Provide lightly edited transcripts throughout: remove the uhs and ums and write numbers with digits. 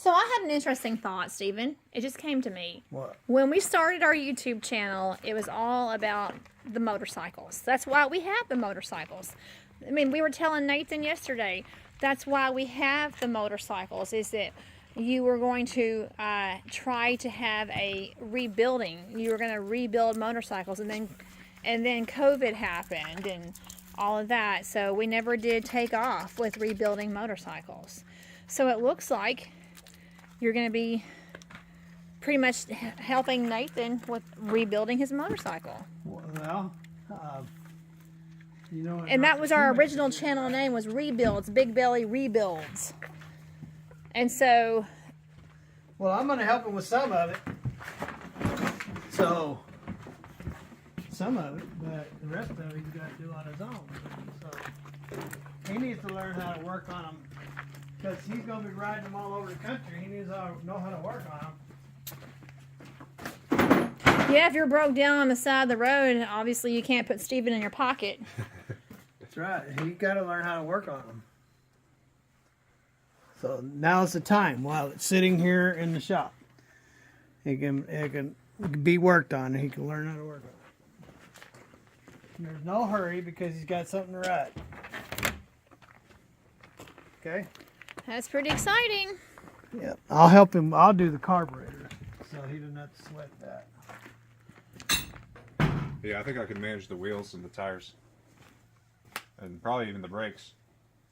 So I had an interesting thought, Stephen. It just came to me. What? When we started our YouTube channel, it was all about the motorcycles. That's why we have the motorcycles. I mean, we were telling Nathan yesterday, that's why we have the motorcycles, is that you were going to try to have a rebuilding. You were going to rebuild motorcycles, and then COVID happened and all of that. So we never did take off with rebuilding motorcycles. So it looks like you're going to be pretty much helping Nathan with rebuilding his motorcycle. Well, you know. And that was our original channel name, was Rebuilds, Big Belly Rebuilds. And so... Well, I'm going to help him with some of it. So, some of it, but the rest of it he's got to do on his own. So, he needs to learn how to work on them. Because he's going to be riding them all over the country. He needs to know how to work on them. Yeah, if you're broke down on the side of the road, obviously you can't put Stephen in your pocket. That's right. He got to learn how to work on them. So now's the time while it's sitting here in the shop. It can be worked on. He can learn how to work on it. And there's no hurry because he's got something to ride. Okay? That's pretty exciting. Yeah. I'll help him. I'll do the carburetor so he doesn't have to sweat that. Yeah, I think I can manage the wheels and the tires. And probably even the brakes.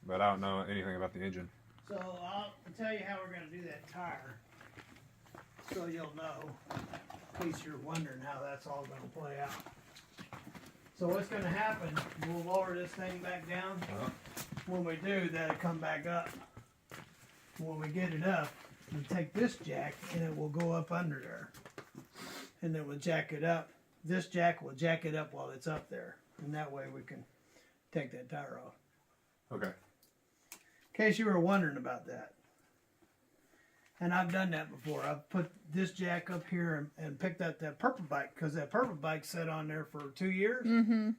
But I don't know anything about the engine. So I'll tell you how we're going to do that tire. So you'll know, in case you're wondering how that's all going to play out. So what's going to happen, we'll lower this thing back down. When we do, that'll come back up. When we get it up, we take this jack and it will go up under there. And then we'll jack it up. This jack will jack it up while it's up there. And that way we can take that tire off. Okay. In case you were wondering about that. And I've done that before. I've put this jack up here and picked up that purple bike because that purple bike sat on there for 2 years. Mm-hmm.